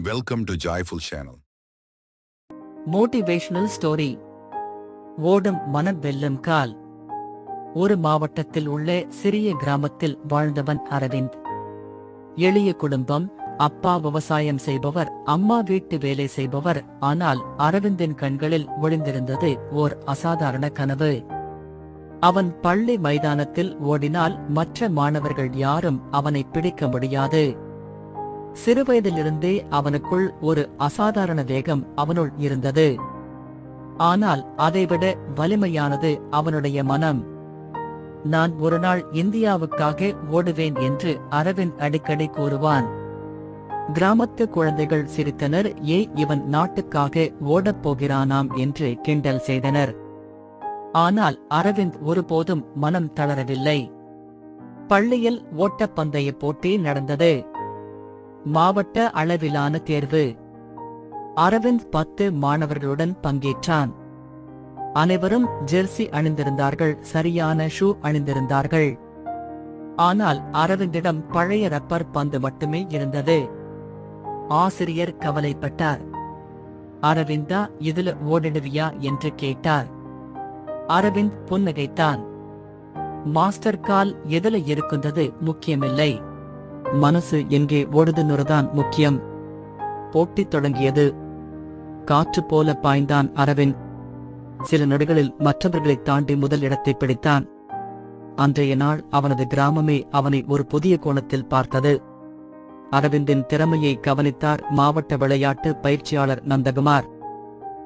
Welcome to Joyful Channel. Motivational story. ஓடும் மனம் வெல்லும் கால். ஒரு மாவட்டத்தில் உள்ள சிறிய கிராமத்தில் வாழ்ந்தவன் அரவிந்த். எளிய குடும்பம். அப்பா விவசாயம் செய்பவர், அம்மா வீட்டு வேலை செய்பவர். ஆனால் அரவிந்தின் கண்களில் ஒளிந்திருந்தது ஓர் அசாதாரண கனவு. அவன் பள்ளி மைதானத்தில் ஓடினால் மற்ற மாணவர்கள் யாரும் அவனை பிடிக்க முடியாது. சிறுவயதிலிருந்தே அவனுக்குள் ஒரு அசாதாரண வேகம் அவனுள் இருந்தது. ஆனால் அதைவிட வலிமையானது அவனுடைய மனம். நான் ஒரு நாள் இந்தியாவுக்காக ஓடுவேன் என்று அரவிந்த் அடிக்கடி கூறுவான். கிராமத்து குழந்தைகள் சிரித்தனர். இவன் நாட்டுக்காக ஓடப் போகிறானாம் என்று கிண்டல் செய்தனர். ஆனால் அரவிந்த் ஒருபோதும் மனம் தளரவில்லை. பள்ளியில் ஓட்டப்பந்தய போட்டி நடந்தது. மாவட்ட அளவிலான தேர்வு. அரவிந்த் 10 மாணவர்களுடன் பங்கேற்றான். அனைவரும் ஜெர்சி அணிந்திருந்தார்கள், சரியான ஷூ அணிந்திருந்தார்கள். ஆனால் அரவிந்திடம் பழைய ரப்பர் பந்து மட்டுமே இருந்தது. ஆசிரியர் கவலைப்பட்டார். அரவிந்தா, இதுல ஓடிடுவியா என்று கேட்டார். அரவிந்த் புன்னகைத்தான். மாஸ்டர், கால் எதுல இருக்கின்றது முக்கியமில்லை, மனசு எங்கே ஓடுதுன்னுதான் முக்கியம். போட்டி தொடங்கியது. காற்று போல பாய்ந்தான் அரவிந்த். சில நொடிகளில் மற்றவர்களைத் தாண்டி முதல் இடத்தை பிடித்தான். அன்றைய நாள் அவனது கிராமமே அவனை ஒரு புதிய கோணத்தில் பார்த்தது. அரவிந்தின் திறமையை கவனித்தார் மாவட்ட விளையாட்டு பயிற்சியாளர் நந்தகுமார்.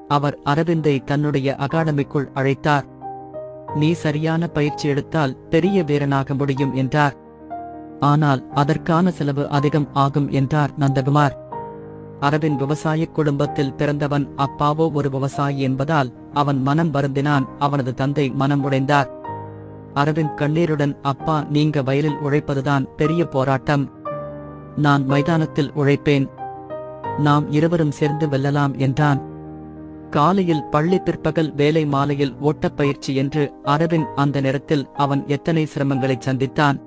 அவர் அரவிந்தை தன்னுடைய அகாடமிக்குள் அழைத்தார். நீ சரியான பயிற்சி எடுத்தால் பெரிய வீரனாக முடியும் என்றார். ஆனால் அதற்கான செலவு அதிகம் ஆகும் என்றார் நந்தகுமார். அரவிந்த் விவசாய குடும்பத்தில் பிறந்தவன். அப்பாவோ ஒரு விவசாயி என்பதால் அவன் மனம் வருந்தினான். அவனது தந்தை மனம் உடைந்தார். அரவிந்த் கண்ணீருடன், அப்பா, நீங்க வயலில் உழைப்பதுதான் பெரிய போராட்டம். நான் மைதானத்தில் உழைப்பேன். நாம் இருவரும் சேர்ந்து வெல்லலாம் என்றான். காலையில் பள்ளி, பிற்பகல் வேலை, மாலையில் ஓட்டப்பயிற்சி என்று அரவிந்த் அந்த நேரத்தில் அவன் எத்தனை சிரமங்களை சந்தித்தான்.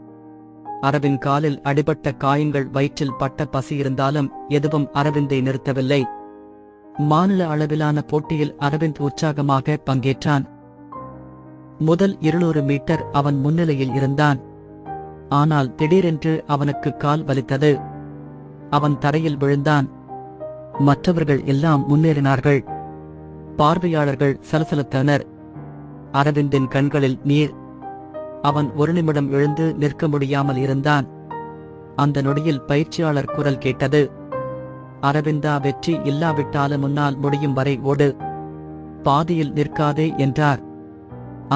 அரவிந்த் காலில் அடிபட்ட காயங்கள், வயிற்றில் பட்ட பசி இருந்தாலும் எதுவும் அரவிந்தை நிறுத்தவில்லை. மாநில அளவிலான போட்டியில் அரவிந்த் உற்சாகமாக பங்கேற்றான். முதல் 200 மீட்டர் அவன் முன்னிலையில் இருந்தான். ஆனால் திடீரென்று அவனுக்கு கால் வலித்தது. அவன் தரையில் விழுந்தான். மற்றவர்கள் எல்லாம் முன்னேறினார்கள். பார்வையாளர்கள் சலசலத்தனர். அரவிந்தின் கண்களில் நீர். அவன் ஒரு நிமிடம் எழுந்து நிற்க முடியாமல் இருந்தான். அந்த நொடியில் பயிற்சியாளர் குரல் கேட்டது. அரவிந்தா, வெற்றி இல்லாவிட்டாலும் முன்னால் முடியும் வரை ஓடு, பாதியில் நிற்காதே என்றார்.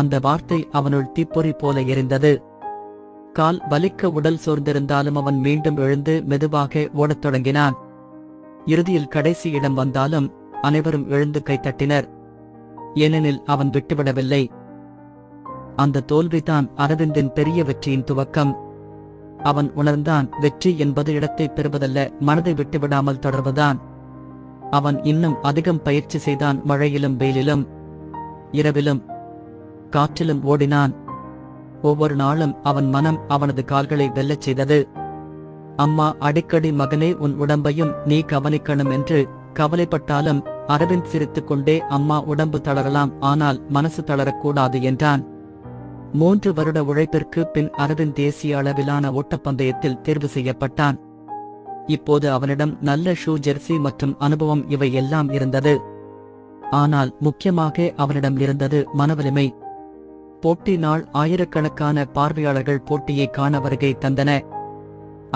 அந்த வார்த்தை அவனுள் தீப்பொறி போல எரிந்தது. கால் வலிக்க உடல் சோர்ந்திருந்தாலும் அவன் மீண்டும் எழுந்து மெதுவாக ஓடத் தொடங்கினான். இறுதியில் கடைசி இடம் வந்தாலும் அனைவரும் எழுந்து கைத்தட்டினர். ஏனெனில் அவன் விட்டுவிடவில்லை. அந்த தோல்விதான் அரவிந்தின் பெரிய வெற்றியின் துவக்கம். அவன் உணர்ந்தான், வெற்றி என்பது இடத்தை பெறுவதல்ல, மனதை விட்டுவிடாமல் தொடர்வதுதான். அவன் இன்னும் அதிகம் பயிற்சி செய்தான். மழையிலும் வெயிலிலும், இரவிலும், காற்றிலும் ஓடினான். ஒவ்வொரு நாளும் அவன் மனம் அவனது கால்களை வெல்லச் செய்தது. அம்மா அடிக்கடி, மகனே, உன் உடம்பையும் நீ கவனிக்கணும் என்று கவலைப்பட்டாலும் அரவிந்த் சிரித்துக் கொண்டே, அம்மா, உடம்பு தளரலாம், ஆனால் மனசு தளரக்கூடாது என்றான். 3 வருட உழைப்பிற்கு பின் அரவிந்த் தேசிய அளவிலான ஓட்டப்பந்தயத்தில் தேர்வு செய்யப்பட்டான். இப்போது அவனிடம் நல்ல ஷூ, ஜெர்சி மற்றும் அனுபவம் இவை எல்லாம் இருந்தது. ஆனால் முக்கியமாக அவனிடம் இருந்தது மனவலிமை. போட்டி நாள் ஆயிரக்கணக்கான பார்வையாளர்கள் போட்டியை காண வருகை தந்தன.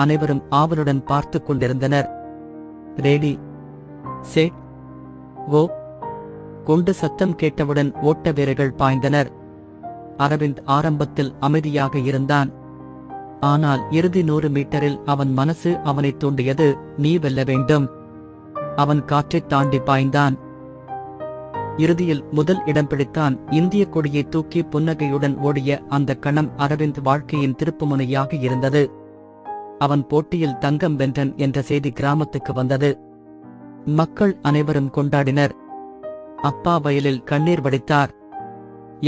அனைவரும் ஆவலுடன் பார்த்துக் கொண்டிருந்தனர். ரெடி, செட், கோ! குண்டு சத்தம் கேட்டவுடன் ஓட்ட வீரர்கள் பாய்ந்தனர். அரவிந்த் ஆரம்பத்தில் அமைதியாக இருந்தான். ஆனால் இறுதி 100 மீட்டரில் அவன் மனசு அவனை தூண்டியது. நீ வெல்ல வேண்டும். அவன் காற்றைத் தாண்டி பாய்ந்தான். இறுதியில் முதல் இடம் பிடித்தான். இந்திய கொடியை தூக்கி புன்னகையுடன் ஓடிய அந்த கணம் அரவிந்த் வாழ்க்கையின் திருப்புமுனையாக இருந்தது. அவன் போட்டியில் தங்கம் வென்றன் என்ற செய்தி கிராமத்துக்கு வந்தது. மக்கள் அனைவரும் கொண்டாடினர். அப்பா வயலில் கண்ணீர் வடித்தார்.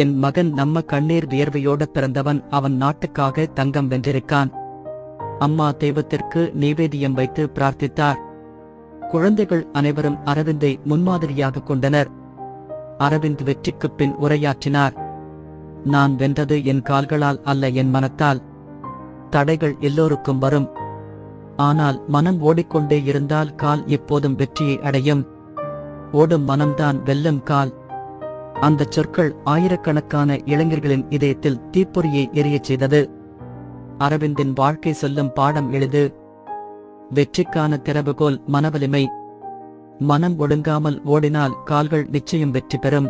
என் மகன் நம்ம கண்ணீர் வியர்வையோட பிறந்தவன், அவன் நாட்டுக்காக தங்கம் வென்றிருக்கான். அம்மா தெய்வத்திற்கு நைவேத்தியம் வைத்து பிரார்த்தித்தார். குழந்தைகள் அனைவரும் அரவிந்தை முன்மாதிரியாக கொண்டனர். அரவிந்த் வெற்றிக்குப் பின் உரையாற்றினார். நான் வென்றது என் கால்களால் அல்ல, என் மனத்தால். தடைகள் எல்லோருக்கும் வரும். ஆனால் மனம் ஓடிக்கொண்டே இருந்தால் கால் எப்போதும் வெற்றியை அடையும். ஓடும் மனம்தான் வெல்லும் கால். அந்தச் சொற்கள் ஆயிரக்கணக்கான இளைஞர்களின் இதயத்தில் தீப்பொறியை எரியச் செய்தது. அரவிந்தின் வாழ்க்கை சொல்லும் பாடம் எளிது. வெற்றிக்கான திறவுகோல் மனவலிமை. மனம் ஒடுங்காமல் ஓடினால் கால்கள் நிச்சயம் வெற்றி பெறும்.